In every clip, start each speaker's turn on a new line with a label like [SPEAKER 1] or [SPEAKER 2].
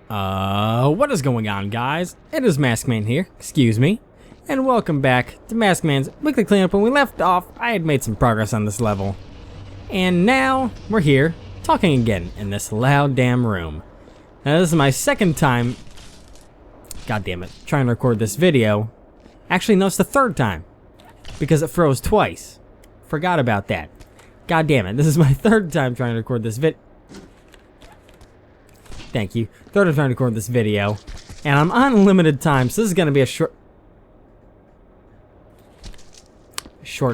[SPEAKER 1] What is going on, guys? It is MaskMan here, excuse me, and welcome back to MaskMan's weekly cleanup. When we left off, I had made some progress on this level, and now we're here, talking again in this loud damn room. Now this is my second time, god damn it, trying to record this video. Actually, no, it's the third time, because it froze twice. Forgot about that. God damn it, this is my third time trying to record this Thank you. Third time trying to record this video. And I'm on limited time, so this is going to be a short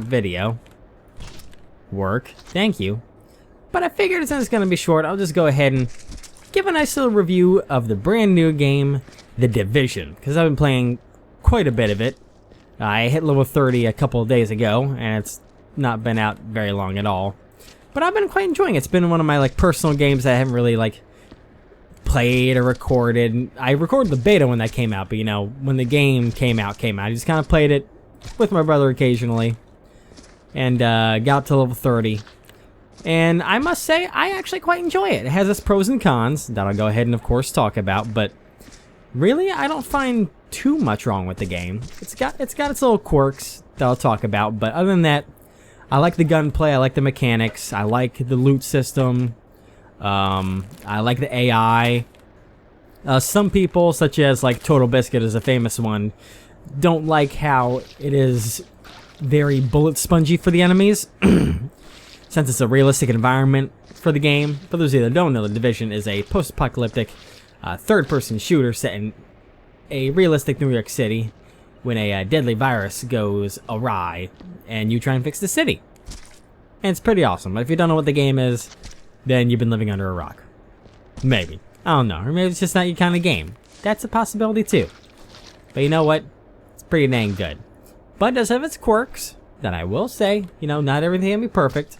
[SPEAKER 1] video. Work. Thank you. But I figured since it's going to be short, I'll just go ahead and give a nice little review of the brand new game, The Division. Because I've been playing quite a bit of it. I hit level 30 a couple of days ago, and it's not been out very long at all. But I've been quite enjoying it. It's been one of my personal games that I haven't really played or recorded. I recorded the beta when that came out, but when the game came out, I just kind of played it with my brother occasionally, and got up to level 30. And I must say, I actually quite enjoy it. It has its pros and cons that I'll go ahead and of course talk about, but really I don't find too much wrong with the game. It's got its little quirks that I'll talk about, but other than that, I like the gunplay, I like the mechanics, I like the loot system. I like the AI. Some people, such as Total Biscuit is a famous one, don't like how it is very bullet spongy for the enemies. Since it's a realistic environment for the game. For those of you that don't know, The Division is a post-apocalyptic third-person shooter set in a realistic New York City when a deadly virus goes awry and you try and fix the city. And it's pretty awesome. But if you don't know what the game is, then you've been living under a rock. Maybe. I don't know. Or maybe it's just not your kind of game. That's a possibility too. But you know what? It's pretty dang good. But it does have its quirks that I will say, not everything can be perfect.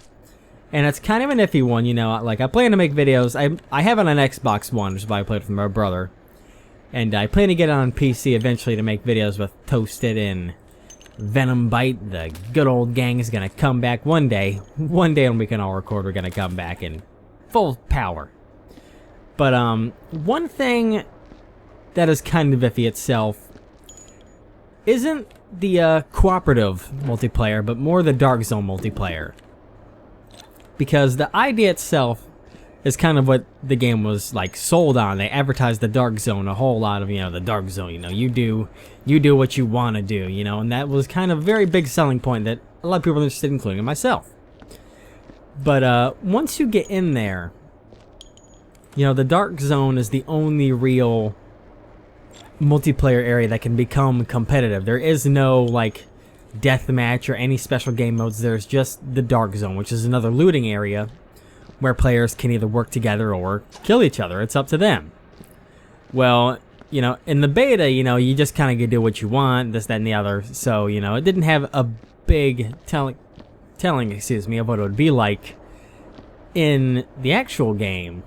[SPEAKER 1] And it's kind of an iffy one, I plan to make videos. I have it on Xbox One, which is why I played with my brother. And I plan to get it on PC eventually to make videos with Toasted and Venom Bite. The good old gang is going to come back one day. One day when we can all record, we're going to come back in full power. But one thing that is kind of iffy itself isn't the cooperative multiplayer, but more the Dark Zone multiplayer. Because the idea itself is kind of what the game was sold on. They advertised the Dark Zone a whole lot of, the Dark Zone, you do what you want to do, and that was kind of a very big selling point that a lot of people are interested in, including myself. But once you get in there, the Dark Zone is the only real multiplayer area that can become competitive. There is no deathmatch or any special game modes. There's just the Dark Zone, which is another looting area where players can either work together or kill each other. It's up to them. Well, in the beta, you just kind of do what you want, this, that, and the other. So, it didn't have a big telling, of what it would be like in the actual game.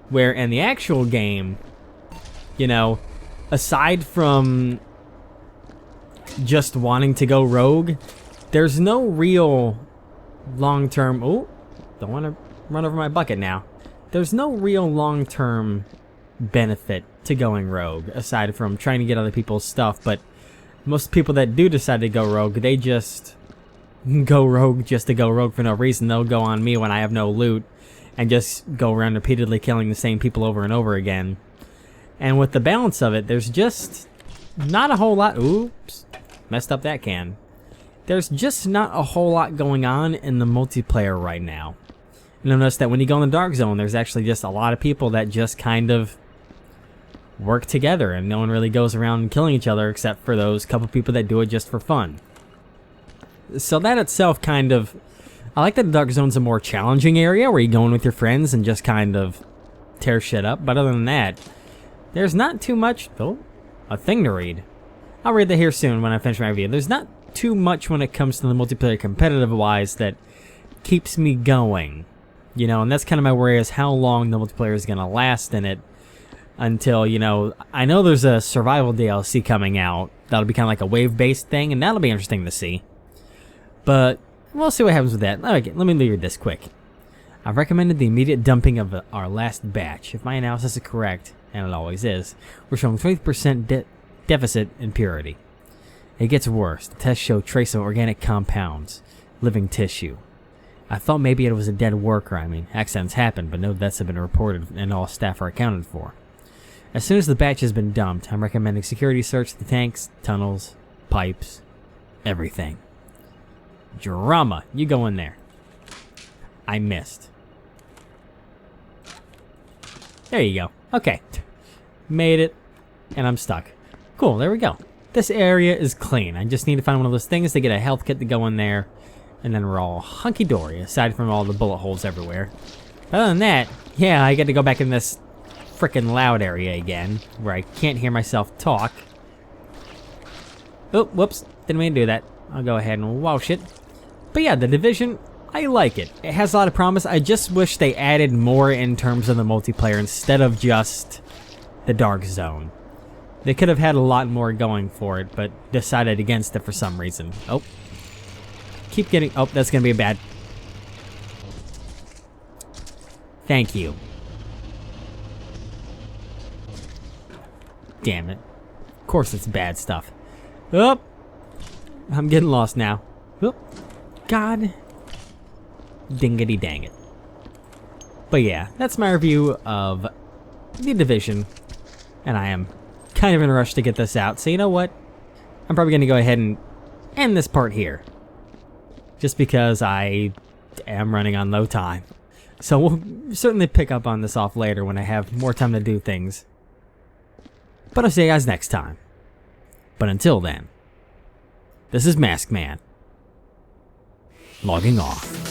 [SPEAKER 1] Where in the actual game, aside from just wanting to go rogue, there's no real long-term... Oh, don't want to run over my bucket now. There's no real long-term benefit to going rogue, aside from trying to get other people's stuff. But most people that do decide to go rogue, they just go rogue just to go rogue for no reason. They'll go on me when I have no loot and just go around repeatedly killing the same people over and over again. And with the balance of it, there's just not a whole lot... Oops, messed up that can. There's just not a whole lot going on in the multiplayer right now. You'll notice that when you go in the Dark Zone, there's actually just a lot of people that just kind of work together, and no one really goes around killing each other except for those couple people that do it just for fun. So that itself kind of... I like that the Dark Zone's a more challenging area where you go in with your friends and just kind of tear shit up, but other than that, there's not too much... Oh, a thing to read. I'll read that here soon when I finish my review. There's not too much when it comes to the multiplayer competitive-wise that keeps me going. And that's kind of my worry, is how long the multiplayer is going to last in it until, I know there's a survival DLC coming out. That'll be kind of like a wave-based thing, and that'll be interesting to see. But we'll see what happens with that. Okay, let me read this quick. I've recommended the immediate dumping of our last batch. If my analysis is correct, and it always is, we're showing 20% deficit in purity. It gets worse. The tests show trace of organic compounds, living tissue. I thought maybe it was a dead worker. I mean, accidents happen, but no deaths have been reported and all staff are accounted for. As soon as the batch has been dumped, I'm recommending security search the tanks, tunnels, pipes, everything. Drama, you go in there. I missed. There you go. Okay. Made it, and I'm stuck. Cool, there we go. This area is clean. I just need to find one of those things to get a health kit to go in there, and then we're all hunky-dory, aside from all the bullet holes everywhere. Other than that, yeah, I get to go back in this frickin' loud area again, where I can't hear myself talk. Oh, whoops. Didn't mean to do that. I'll go ahead and wash it. But yeah, The Division, I like it. It has a lot of promise. I just wish they added more in terms of the multiplayer instead of just the Dark Zone. They could have had a lot more going for it, but decided against it for some reason. Oh. Keep getting... Oh, that's going to be bad. Thank you. Damn it. Of course it's bad stuff. Oh. I'm getting lost now. Oh. God. Dingity dang it. But yeah, that's my review of The Division. And I am kind of in a rush to get this out. So you know what? I'm probably going to go ahead and end this part here. Just because I am running on low time. So we'll certainly pick up on this off later when I have more time to do things. But I'll see you guys next time. But until then, this is MaskMan. Logging off.